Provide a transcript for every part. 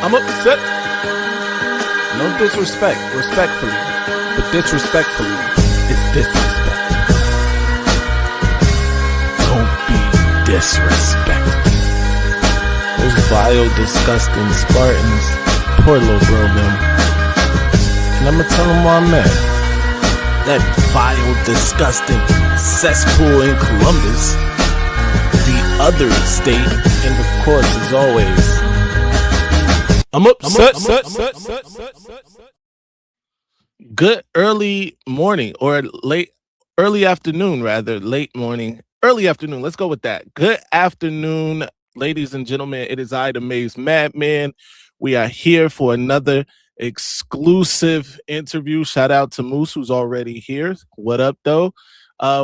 I'm upset. No disrespect, respectfully. But disrespectfully is disrespect. Don't be disrespectful. Those vile, disgusting Spartans. Poor little bro, them. And I'm gonna tell them where I'm at. That vile, disgusting cesspool in Columbus. The other state. And of course, as always, I'm upset. Good early morning or early afternoon, rather. Late morning, early afternoon. Let's go with that. Good afternoon, ladies and gentlemen. It is I, the Maize Madman. We are here for another exclusive interview. Shout out to Moose, who's already here. What up, though?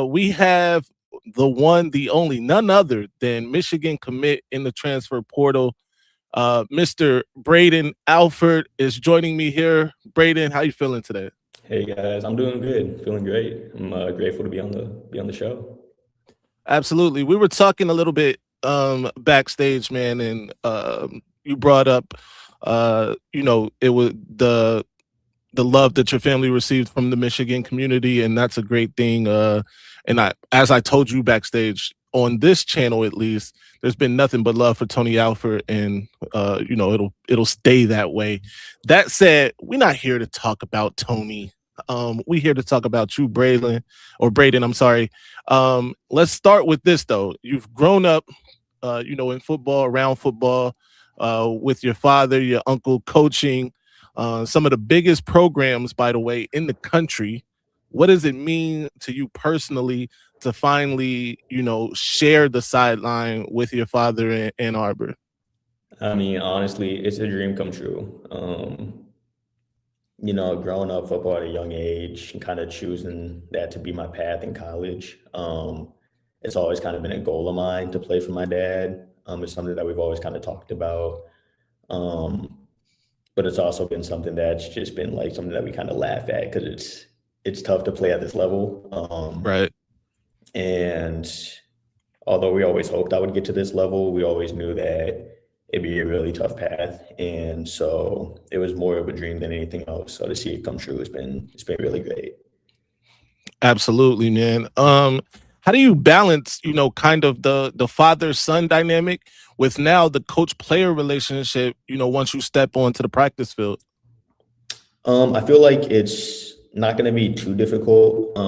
We have the one, the only, none other than Michigan commit in the transfer portal. Mr. Braydon Alford is joining me here. Braydon, how you feeling today? Hey guys, I'm doing good, feeling great. I'm grateful to be on the show. Absolutely. We were talking a little bit backstage, man, and you brought up it was the love that your family received from the Michigan community, and that's a great thing. And as I told you backstage, on this channel at least, there's been nothing but love for Tony Alford, and it'll stay that way. That said, we're not here to talk about Tony. We're here to talk about you, Braydon. I'm sorry. Let's start with this though. You've grown up, in football, around football, with your father, your uncle coaching some of the biggest programs, by the way, in the country. What does it mean to you personally to finally, share the sideline with your father in Ann Arbor? I mean, honestly, it's a dream come true. Growing up football at a young age and kind of choosing that to be my path in college. It's always kind of been a goal of mine to play for my dad. It's something that we've always kind of talked about. But it's also been something that's just been like something that we kind of laugh at because it's tough to play at this level. Right. And although we always hoped I would get to this level, we always knew that it'd be a really tough path. And so it was more of a dream than anything else. So to see it come true, it's been really great. Absolutely, man. How do you balance, kind of the father-son dynamic with now the coach-player relationship, once you step onto the practice field? I feel like it's not going to be too difficult.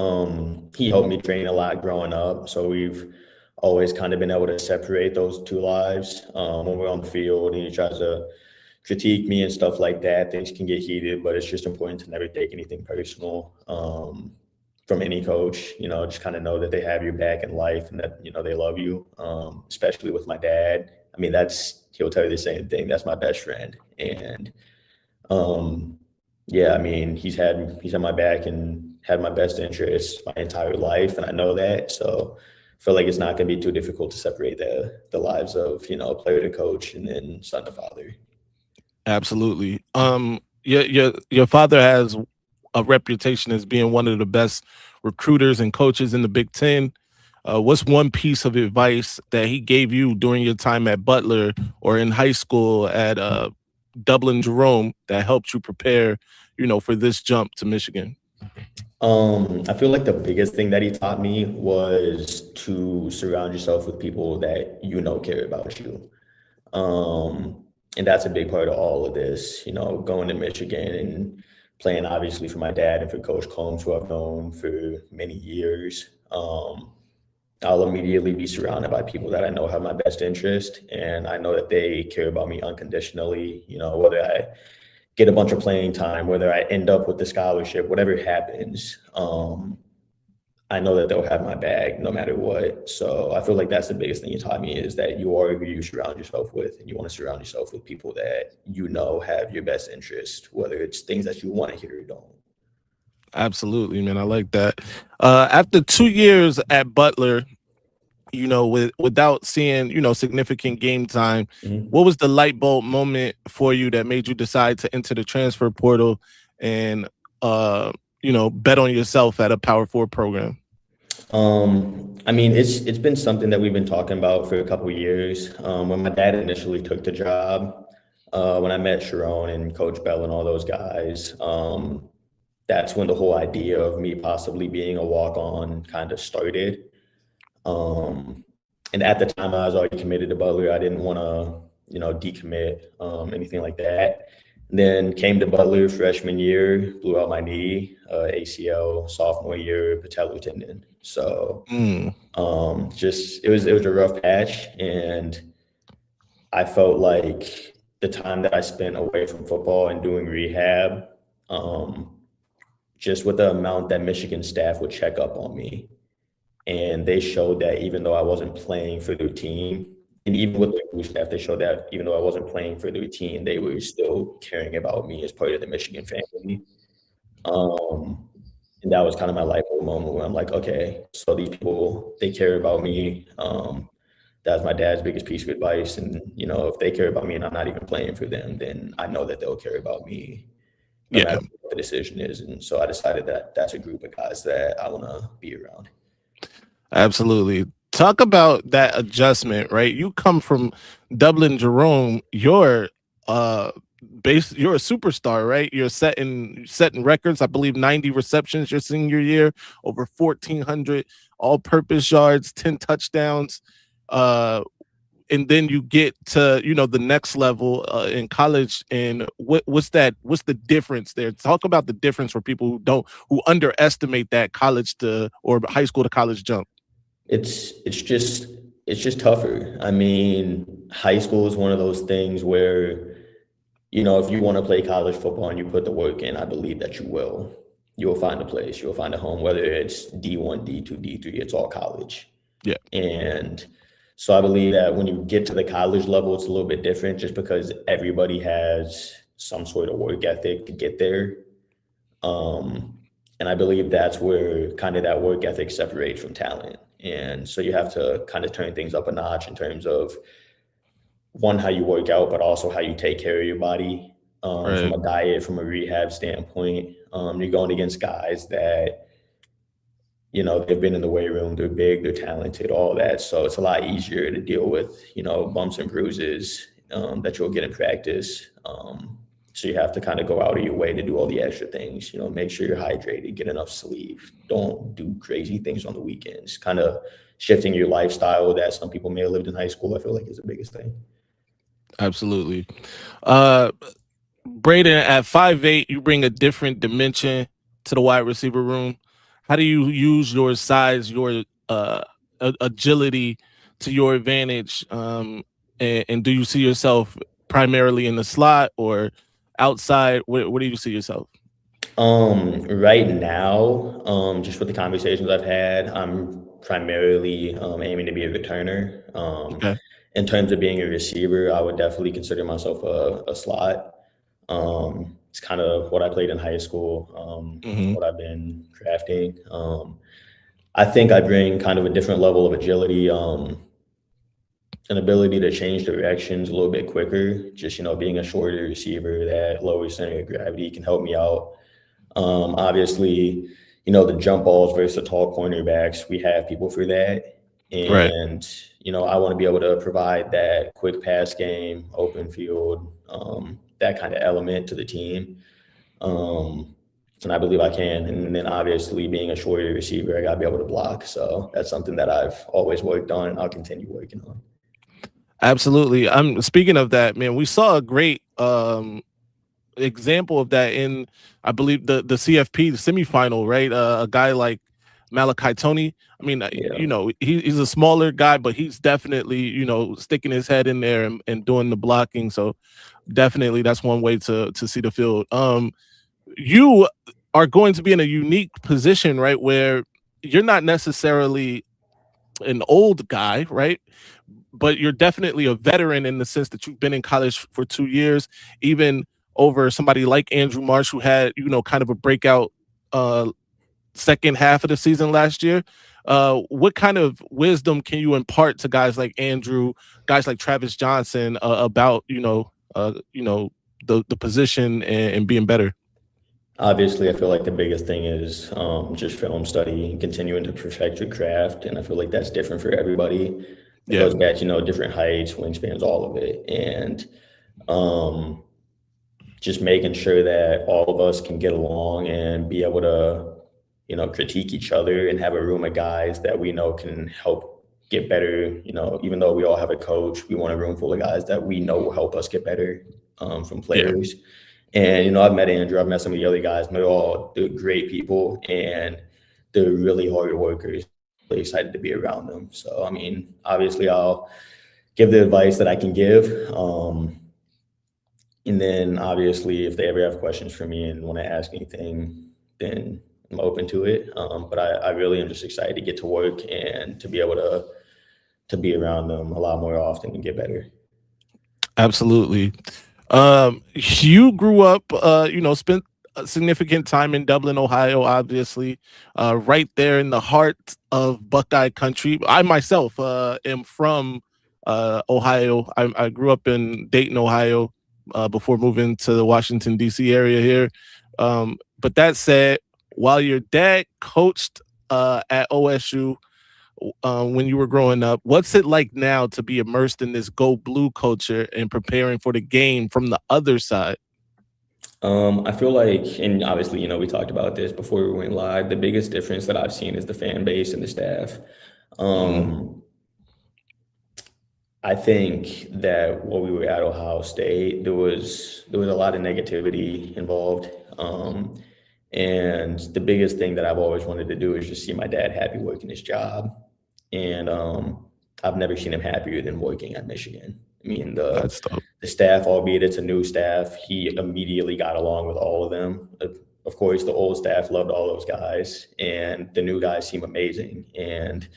He helped me train a lot growing up. So we've always kind of been able to separate those two lives. When we're on the field and he tries to critique me and stuff like that, things can get heated, but it's just important to never take anything personal from any coach. Just kind of know that they have your back in life and that, they love you, especially with my dad. I mean, he'll tell you the same thing. That's my best friend. And he's had my back and had my best interests my entire life. And I know that. So I feel like it's not going to be too difficult to separate the lives of, player to coach and then son to father. Absolutely. Your father has a reputation as being one of the best recruiters and coaches in the Big Ten. What's one piece of advice that he gave you during your time at Butler or in high school at Dublin Jerome that helped you prepare, for this jump to Michigan? I feel like the biggest thing that he taught me was to surround yourself with people that care about you. And that's a big part of all of this, going to Michigan and playing obviously for my dad and for Coach Combs, who I've known for many years. I'll immediately be surrounded by people that I know have my best interest, and I know that they care about me unconditionally, whether I get a bunch of playing time, whether I end up with the scholarship, whatever happens, I know that they'll have my bag no matter what. So I feel like that's the biggest thing you taught me, is that you are who you surround yourself with, and you want to surround yourself with people that have your best interest, whether it's things that you want to hear or don't. Absolutely, man. I like that. After 2 years at Butler, without seeing, significant game time, what was the light bulb moment for you that made you decide to enter the transfer portal and, bet on yourself at a Power 4 program? I mean, it's been something that we've been talking about for a couple of years. When my dad initially took the job, when I met Sharon and Coach Bell and all those guys, that's when the whole idea of me possibly being a walk-on kind of started. Um, and at the time, I was already committed to Butler. I didn't want to, decommit, anything like that. Then came to Butler freshman year, blew out my knee, ACL, sophomore year, patellar tendon. So Mm, just it was a rough patch, and I felt like the time that I spent away from football and doing rehab, um, just with the amount that Michigan staff would check up on me, and they showed that even though I wasn't playing for their team, and even with the blue staff, they showed that even though I wasn't playing for their team, they were still caring about me as part of the Michigan family. Um, and that was kind of my light bulb moment where I'm like, okay, so these people, they care about me. That's my dad's biggest piece of advice. And, if they care about me and I'm not even playing for them, then I know that they'll care about me no yeah, matter what the decision is. And so I decided that that's a group of guys that I want to be around. absolutely. Talk about that adjustment, right? You come from Dublin, Jerome. You're a superstar, right? You're setting records. I believe 90 receptions your senior year, over 1,400 all-purpose yards, 10 touchdowns. And then you get to the next level in college, and what's the difference there? Talk about the difference for people who underestimate that college to or high school to college jump. It's just tougher. I mean, high school is one of those things where, if you want to play college football and you put the work in, I believe that you will. You'll find a place, you'll find a home, whether it's D1, D2, D3, it's all college. Yeah. And so I believe that when you get to the college level, it's a little bit different just because everybody has some sort of work ethic to get there. And I believe that's where kind of that work ethic separates from talent. And so you have to kind of turn things up a notch in terms of one, how you work out, but also how you take care of your body, Right. from a diet, from a rehab standpoint. You're going against guys that, they've been in the weight room, they're big, they're talented, all that. So it's a lot easier to deal with, bumps and bruises that you'll get in practice. So you have to kind of go out of your way to do all the extra things, make sure you're hydrated, get enough sleep, don't do crazy things on the weekends, kind of shifting your lifestyle that some people may have lived in high school, I feel like is the biggest thing. Absolutely. Braydon, at 5'8", you bring a different dimension to the wide receiver room. How do you use your size, your agility to your advantage? And do you see yourself primarily in the slot or outside? Where do you see yourself? Right now, just with the conversations I've had, I'm primarily aiming to be a returner. Okay. In terms of being a receiver, I would definitely consider myself a slot. It's kind of what I played in high school, Mm-hmm. what I've been crafting. I think I bring kind of a different level of agility, an ability to change directions a little bit quicker. Just, being a shorter receiver, that lower center of gravity can help me out. Obviously, the jump balls versus the tall cornerbacks, we have people for that. Right. And, I want to be able to provide that quick pass game, open field, that kind of element to the team. And I believe I can. And then obviously being a shorter receiver, I got to be able to block. So that's something that I've always worked on and I'll continue working on. Absolutely. I'm speaking of that, man. We saw a great example of that in, I believe, the CFP, the semifinal, right? A guy like Malachi Tony. I mean, Yeah. He's a smaller guy, but he's definitely, sticking his head in there and doing the blocking. So definitely that's one way to see the field. You are going to be in a unique position, right? Where you're not necessarily an old guy, right? But you're definitely a veteran in the sense that you've been in college for 2 years, even over somebody like Andrew Marsh, who had, kind of a breakout second half of the season last year. What kind of wisdom can you impart to guys like Andrew, guys like Travis Johnson about, the position and being better? Obviously, I feel like the biggest thing is just film study and continuing to perfect your craft. And I feel like that's different for everybody. It Yeah. goes back to, different heights, wingspans, all of it. And Um, just making sure that all of us can get along and be able to, critique each other and have a room of guys that we know can help get better. Even though we all have a coach, we want a room full of guys that we know will help us get better, from Yeah. players. And, I've met Andrew, I've met some of the other guys, and they're great people and they're really hard workers. Really excited to be around them. So, I mean, obviously I'll give the advice that I can give. And then obviously, if they ever have questions for me and want to ask anything, then I'm open to it. But I really am just excited to get to work and to be able to be around them a lot more often and get better. Absolutely. You grew up, spent a significant time in Dublin, Ohio, obviously, right there in the heart of Buckeye country. I myself am from Ohio. I grew up in Dayton, Ohio, before moving to the Washington, D.C. area here. But that said, while your dad coached at OSU, when you were growing up, what's it like now to be immersed in this Go Blue culture and preparing for the game from the other side? I feel like, and obviously, we talked about this before we went live. The biggest difference that I've seen is the fan base and the staff. Mm, I think that when we were at Ohio State, there was a lot of negativity involved. And the biggest thing that I've always wanted to do is just see my dad happy working his job. And I've never seen him happier than working at Michigan. I mean, that's dope. the staff, albeit it's a new staff, he immediately got along with all of them. Of course, the old staff loved all those guys, and the new guys seem amazing. And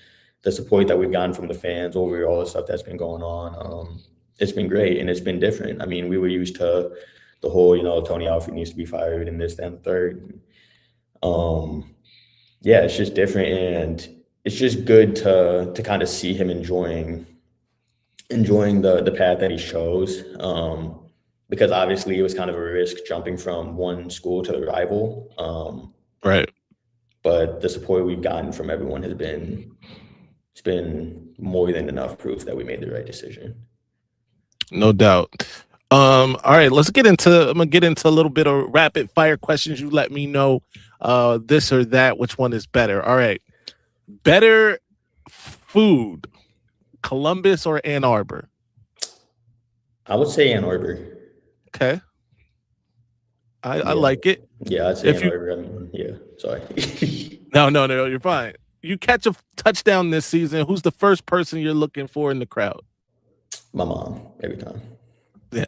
the support that we've gotten from the fans over all the stuff that's been going on, it's been great and it's been different. I mean, we were used to the whole, Tony Alford needs to be fired and this, that, and the third. Yeah, it's just different, and it's just good to kind of see him enjoying the path that he chose. Because obviously it was kind of a risk jumping from one school to the rival. Right. But the support we've gotten from everyone it's been more than enough proof that we made the right decision. No doubt. All right, I'm gonna get into a little bit of rapid fire questions. You let me know this or that, which one is better. All right. Better food, Columbus or Ann Arbor? I would say Ann Arbor. Okay. I Yeah. like it. Yeah, I'd say If Ann you Arbor. I mean, yeah, sorry. No, you're fine. You catch a touchdown this season, who's the first person you're looking for in the crowd? My mom, every time. Yeah,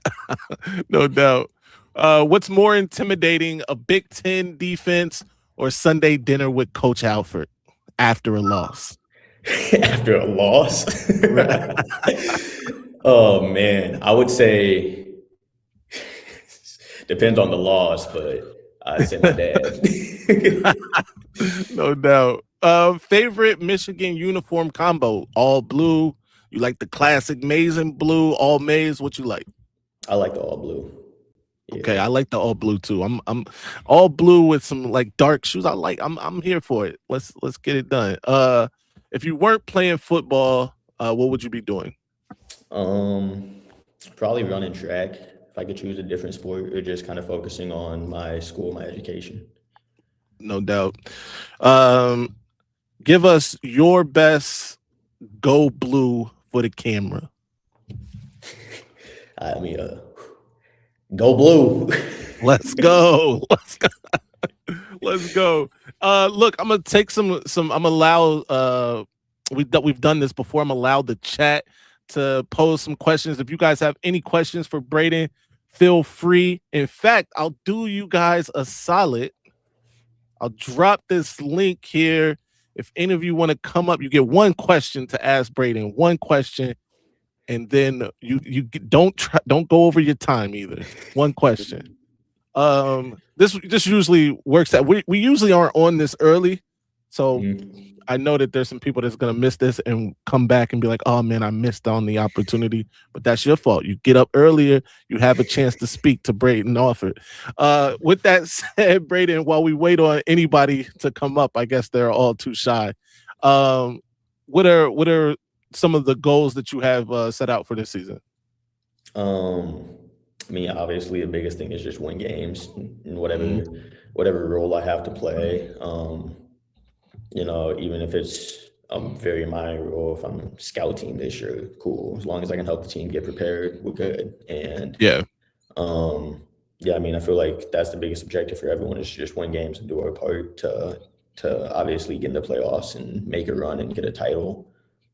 no doubt. What's more intimidating, a Big Ten defense or Sunday dinner with Coach Alford after a loss? After a loss? Right. Oh man, I would say depends on the loss, but I'd say my dad. No doubt. Favorite Michigan uniform combo? All blue. You like the classic maize and blue, all maize. What you like? I like the all blue. Yeah. Okay, I like the all blue too. I'm all blue with some like dark shoes. I'm here for it. Let's get it done. If you weren't playing football, what would you be doing? Probably running track if I could choose a different sport, or just kind of focusing on my school, my education. No doubt. Give us your best go blue for the camera. I mean, go blue. Let's go. Let's go. Look, I'm gonna take some. I'm allow. We've done this before. I'm allowed the chat to pose some questions. If you guys have any questions for Braydon, feel free. In fact, I'll do you guys a solid. I'll drop this link here. If any of you want to come up, you get one question to ask Braydon. One question, and then you don't go over your time either. One question. This usually works out. We usually aren't on this early, so I know that there's some people that's gonna miss this and come back and be like, "Oh man, I missed on the opportunity." But that's your fault. You get up earlier, you have a chance to speak to Braydon Alford. With that said, Braydon, while we wait on anybody to come up, I guess they're all too shy. What are some of the goals that you have set out for this season? I mean, obviously, the biggest thing is just win games and Hmm. whatever role I have to play. Even if it's a very minor role, if I'm scouting this year, cool. As long as I can help the team get prepared, we're good. And Yeah. yeah, I mean, I feel like that's the biggest objective for everyone is to just win games and do our part to obviously get in the playoffs and make a run and get a title.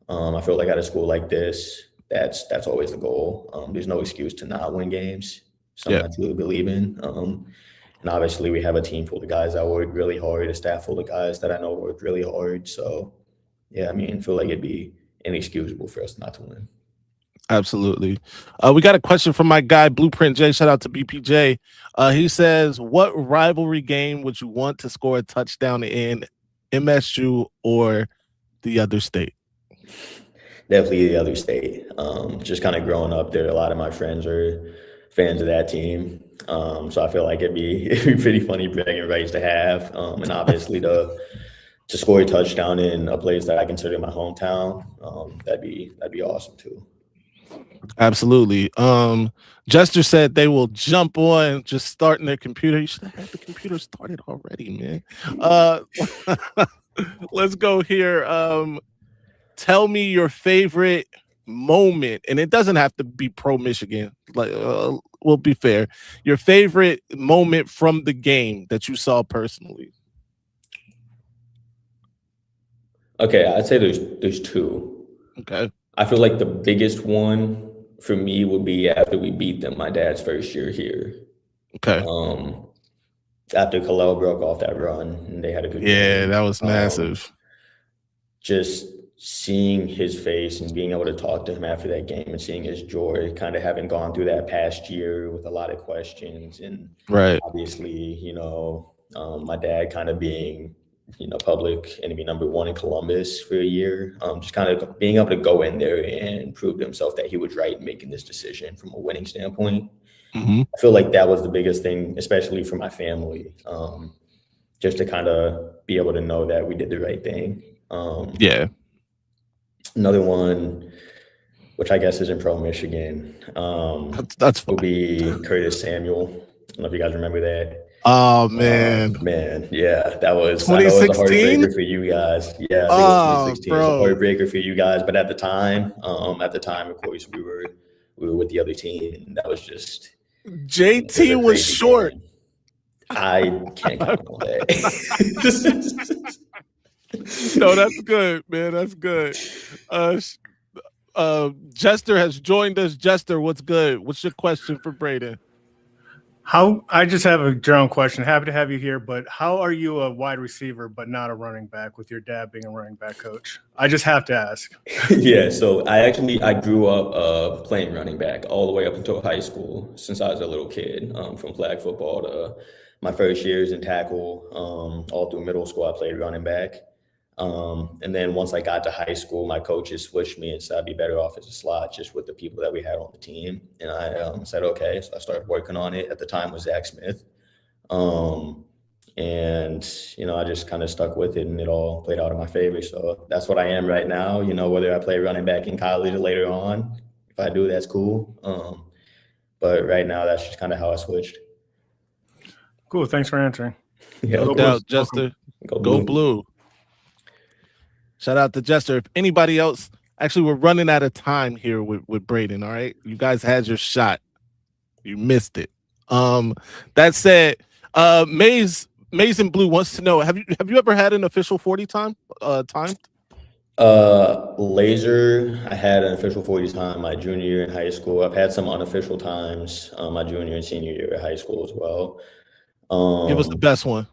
I feel like at a school like this, that's always the goal. There's no excuse to not win games. Yeah. Something I truly believe in. And obviously, we have a team full of guys that work really hard, a staff full of guys that I know work really hard. So, yeah, I mean, I feel like it'd be inexcusable for us not to win. Absolutely. We got a question from my guy Blueprint J. Shout out to BPJ. He says, "What rivalry game would you want to score a touchdown in, MSU or the other state?" Definitely the other state. Just kind of growing up there, a lot of my friends are fans of that team. So I feel like it'd be pretty funny bragging rights to have. And obviously to score a touchdown in a place that I consider my hometown, that'd be awesome too. Absolutely. Jester said they will jump on just starting their computer. You should have had the computer started already, man. Let's go here. Tell me your favorite moment, and it doesn't have to be pro Michigan. Like, we'll be fair. Your favorite moment from the game that you saw personally. Okay, I'd say there's two. Okay. I feel like the biggest one for me would be after we beat them my dad's first year here. Okay. After Khalil broke off that run and they had a good game. That was massive. Just seeing his face and being able to talk to him after that game and seeing his joy, kind of having gone through that past year with a lot of questions and right. Obviously, my dad kind of being public enemy number one in Columbus for a year. Just kind of being able to go in there and prove to himself that he was right in making this decision from a winning standpoint. Mm-hmm. I feel like that was the biggest thing, especially for my family, just to kind of be able to know that we did the right thing. Yeah. Another one, which I guess is in pro Michigan, that's will be Curtis Samuel. I don't know if you guys remember that. Oh man, yeah, that was 2016. I know it was a heartbreaker for you guys. Yeah, I think it was 2016. Bro. It was a heartbreaker for you guys, but at the time, of course, we were with the other team, and that was just JT was short. Game. I can't comment on that. No, that's good, man. That's good. Jester has joined us. Jester, what's good? What's your question for Braydon? I just have a general question. Happy to have you here, but how are you a wide receiver but not a running back with your dad being a running back coach? I just have to ask. Yeah, so I grew up playing running back all the way up until high school since I was a little kid, from flag football to my first years in tackle. All through middle school, I played running back. And then once I got to high school, my coaches switched me and said I'd be better off as a slot just with the people that we had on the team. And I said, okay. So I started working on it. At the time was Zach Smith. And, I just kind of stuck with it and it all played out in my favor. So that's what I am right now. Whether I play running back in college or later on, if I do, that's cool. But right now, that's just kind of how I switched. Cool. Thanks for answering. Yeah, no doubt, Jester. Go blue. Shout out to Jester. If anybody else, actually, we're running out of time here with Braydon. All right, you guys had your shot, you missed it. That said, Maize and Blue wants to know: Have you ever had an official 40 time timed? Laser, I had an official 40 time my junior year in high school. I've had some unofficial times my junior and senior year at high school as well. Give us the best one.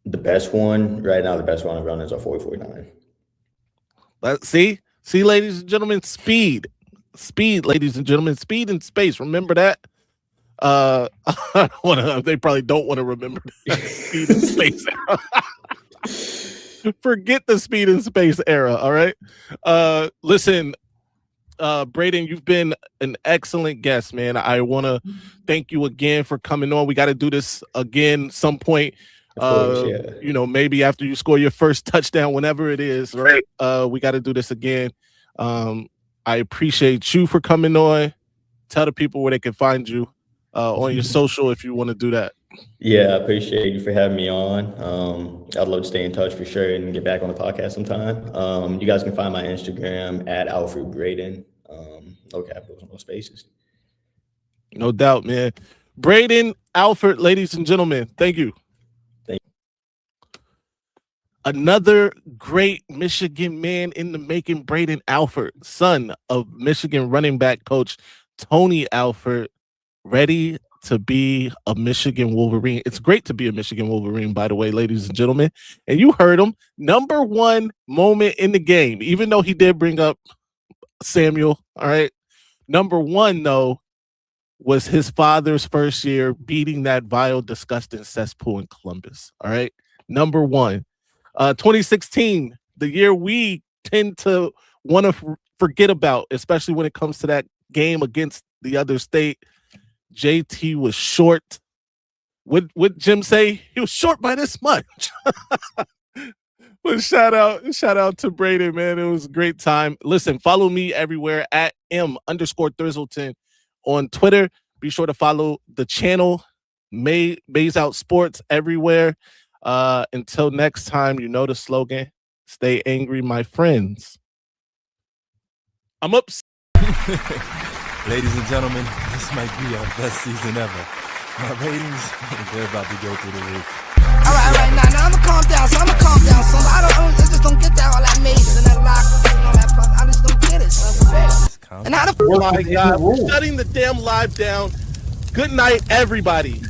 The best one right now, the best one I've run is a 40-49. See, ladies and gentlemen, speed, ladies and gentlemen, speed and space. Remember that. They probably don't want to remember that. Speed and space era. Forget the speed and space era. All right. Listen, Braydon, you've been an excellent guest, man. I want to thank you again for coming on. We got to do this again some point. Course, yeah. Maybe after you score your first touchdown, whenever it is, right? We got to do this again. I appreciate you for coming on. tell the people where they can find you on your social if you want to do that. Yeah, I appreciate you for having me on. I'd love to stay in touch for sure and get back on the podcast sometime. You guys can find my Instagram at Alfred Braydon. No capitals, no spaces. No doubt, man. Braydon Alford, ladies and gentlemen, thank you. Thank you. Another great Michigan man in the making, Braydon Alford, son of Michigan running back coach Tony Alford, ready to be a Michigan Wolverine. It's great to be a Michigan Wolverine, by the way, ladies and gentlemen. And you heard him, number one moment in the game, even though he did bring up Samuel, all right? Number one, though, was his father's first year beating that vile, disgusting cesspool in Columbus, all right? Number one. 2016, the year we tend to want to forget about, especially when it comes to that game against the other state. JT was short. What Jim say? He was short by this much. But shout out to Braydon, man. It was a great time. Listen, follow me everywhere at M_Thrizzleton on Twitter. Be sure to follow the channel, Maize Out Sports, everywhere. Until next time, you know the slogan, stay angry, my friends. I'm up. Ladies and gentlemen, this might be our best season ever. My ratings, they're about to go through the roof. All right, now I'ma calm down. So I just don't get that all that mace and that lock and all that fun. I just don't get it. So. And how the Oh my God, we're shutting the damn live down. Good night, everybody.